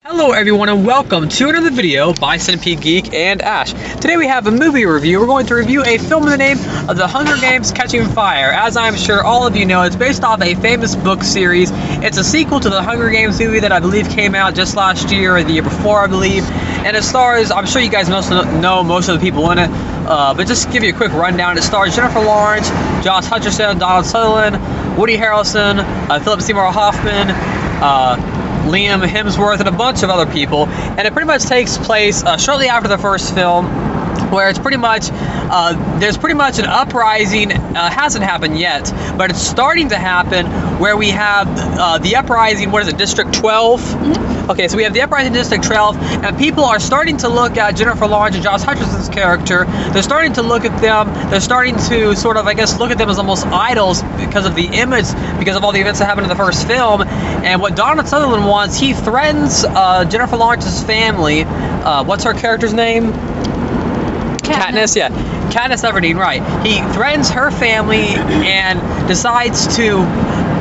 Hello everyone and welcome to another video by Centipede Geek and Ash. Today we have a movie review. We're going to review a film in the name of The Hunger Games Catching Fire. As I'm sure all of you know, it's based off a famous book series. It's a sequel to the Hunger Games movie that I believe came out just last year or the year before, I believe. And it stars, I'm sure you guys know most of the people in it, but just to give you a quick rundown, it stars Jennifer Lawrence, Josh Hutcherson, Donald Sutherland, Woody Harrelson, Philip Seymour Hoffman, Liam Hemsworth, and a bunch of other people, and it pretty much takes place shortly after the first film, where it's pretty much there's pretty much an uprising. Hasn't happened yet, but it's starting to happen, where we have the uprising. What is it, District 12? Mm-hmm. Okay, so we have the uprising in District 12, and people are starting to look at Jennifer Lawrence and Josh Hutcherson's character. They're starting to look at them. They're starting to sort of, I guess, look at them as almost idols because of the image, because of all the events that happened in the first film. And what Donald Sutherland wants, he threatens Jennifer Lawrence's family. What's her character's name? Katniss, yeah. Katniss Everdeen, right. He threatens her family and decides to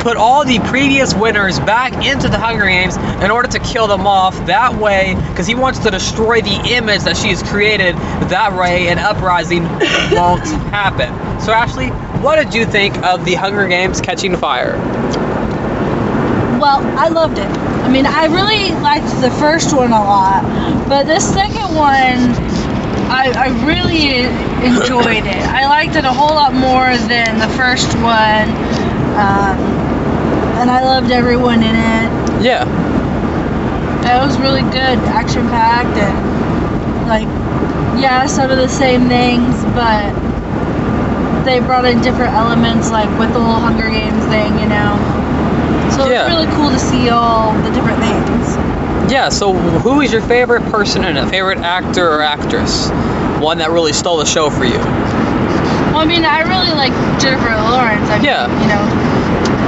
put all the previous winners back into the Hunger Games in order to kill them off. That way, because he wants to destroy the image that she has created. That way, an uprising won't happen. So, Ashley, what did you think of the Hunger Games Catching Fire? Well, I loved it. I mean, I really liked the first one a lot, but this second one, I really enjoyed it. I liked it a whole lot more than the first one, and I loved everyone in it. Yeah. It was really good, action-packed, and, like, yeah, some of the same things, but they brought in different elements, like with the whole Hunger Games thing, you know. So yeah. It's really cool to see all the different things. Yeah, so who is your favorite person in it? Favorite actor or actress? One that really stole the show for you? Well, I mean, I really like Jennifer Lawrence. I mean, yeah. You know,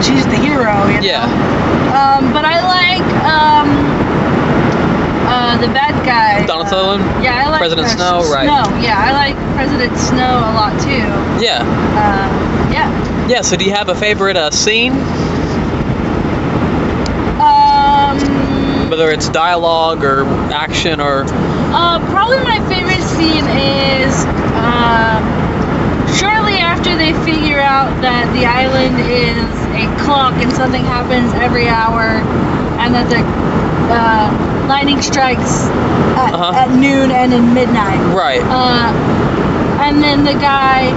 she's the hero, you know? Yeah. But I like the bad guy. Donald Sutherland? Yeah, I like President Snow, right. Snow, yeah, I like President Snow a lot, too. Yeah. Yeah. Yeah, so do you have a favorite scene? Whether it's dialogue or action or... probably my favorite scene is shortly after they figure out that the island is a clock and something happens every hour, and that the lightning strikes at noon and in midnight. Right. And then the guy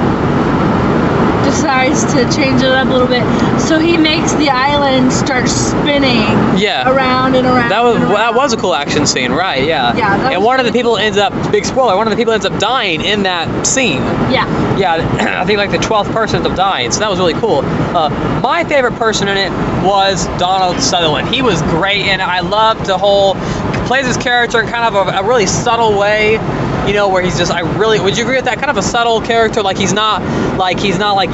decides to change it up a little bit, so he makes the island start spinning around and around. That was a cool action scene, right? Yeah. Yeah. And one of the people ends up, big spoiler, one of the people ends up dying in that scene. Yeah. Yeah, I think like the 12th person ends up dying, so that was really cool. My favorite person in it was Donald Sutherland. He was great, and I loved the whole, plays his character in kind of a really subtle way. You know, where he's just, would you agree with that? Kind of a subtle character, like he's not like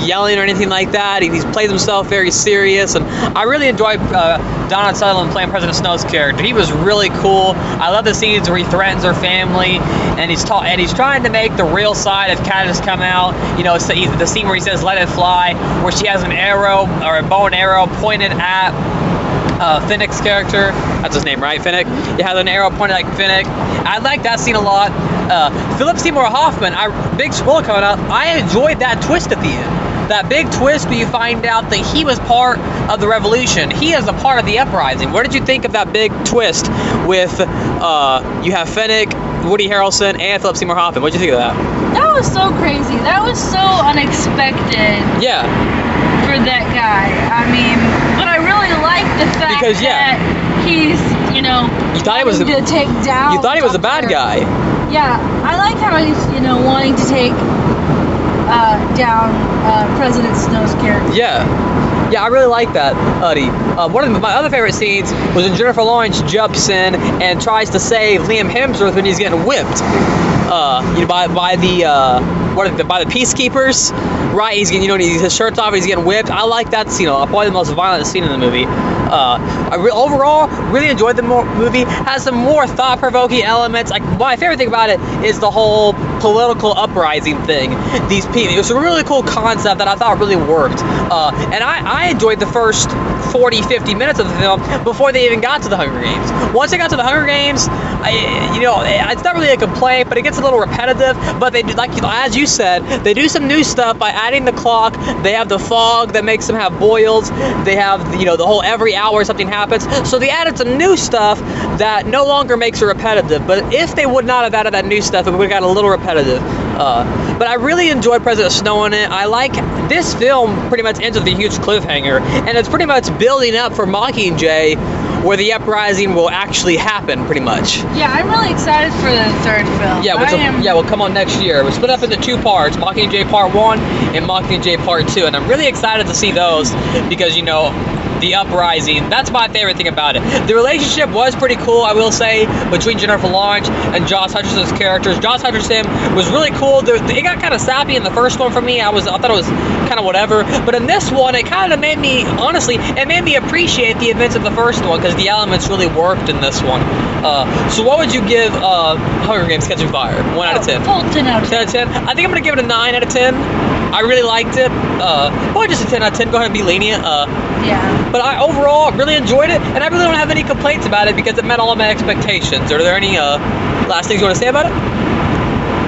yelling or anything like that. He plays himself very serious, and I really enjoyed Donald Sutherland playing President Snow's character. He was really cool. I love the scenes where he threatens her family, and he's trying to make the real side of Katniss come out. You know, it's the scene where he says "Let it fly," where she has an arrow or a bow and arrow pointed at Finnick's character. That's his name, right? Finnick. He has an arrow pointed like Finnick. I like that scene a lot. Philip Seymour Hoffman, big spoiler coming up, I enjoyed that twist at the end. That big twist where you find out that he was part of the revolution. He is a part of the uprising. What did you think of that big twist with, you have Finnick, Woody Harrelson, and Philip Seymour Hoffman? What did you think of that? That was so crazy. That was so unexpected. Yeah. For that guy. I mean, but I really like the fact that he's, you know, you thought he was to take down. You thought he was a bad guy. Yeah, I like how he's, you know, wanting to take down President Snow's character. Yeah, I really like that, Uddy. One of my other favorite scenes was when Jennifer Lawrence jumps in and tries to save Liam Hemsworth when he's getting whipped. You know, by the peacekeepers, right? He's getting, you know, his shirt's off, he's getting whipped. I like that scene. Probably the most violent scene in the movie. Overall, really enjoyed the movie. Has some more thought-provoking elements. Like, my favorite thing about it is the whole political uprising thing. These people, it was a really cool concept that I thought really worked. And I enjoyed the first 40, 50 minutes of the film before they even got to the Hunger Games. Once they got to the Hunger Games, it's not really a complaint, but it gets a little repetitive. But they do, as you said, they do some new stuff by adding the clock. They have the fog that makes them have boils. They have, the whole every hour something happens. So they added some new stuff that no longer makes it repetitive. But if they would not have added that new stuff, it would have got a little repetitive. But I really enjoyed President Snow in it. I like this film pretty much ends with a huge cliffhanger, and it's pretty much building up for Mockingjay, where the uprising will actually happen, pretty much. Yeah, I'm really excited for the third film. Yeah, will come on next year. We'll split up into 2 parts, Mockingjay Part 1 and Mockingjay Part 2, and I'm really excited to see those because, the uprising, that's my favorite thing about it. The relationship was pretty cool, I will say, between Jennifer Lawrence and Josh Hutcherson's characters. Josh Hutcherson was really cool. It got kind of sappy in the first one for me. I thought it was kind of whatever, but in this one, it kind of made me, honestly, it made me appreciate the events of the first one because the elements really worked in this one. So what would you give Hunger Games Catching Fire? 1 out of 10? Full 10 out of 10. 10 out of 10? I think I'm going to give it a 9 out of 10. I really liked it. Well, just a 10 out of 10. Go ahead and be lenient. Yeah. But I overall really enjoyed it, and I really don't have any complaints about it because it met all of my expectations. Are there any last things you want to say about it?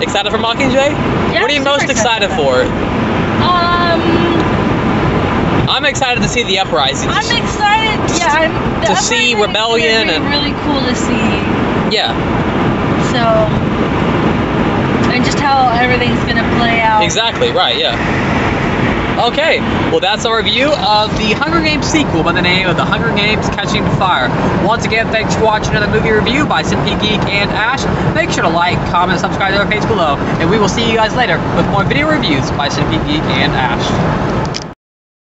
Excited for Mockingjay? Yeah, what are you most excited for? I'm excited to see the uprising. I'm excited. Yeah, to see rebellion and really cool to see. Yeah. So, and just how everything's gonna play out. Exactly. Right. Yeah. Okay, well that's our review of the Hunger Games sequel by the name of The Hunger Games Catching Fire. Once again, thanks for watching another movie review by SMP Geek and Ash. Make sure to like, comment, and subscribe to our page below, and we will see you guys later with more video reviews by SMP Geek and Ash.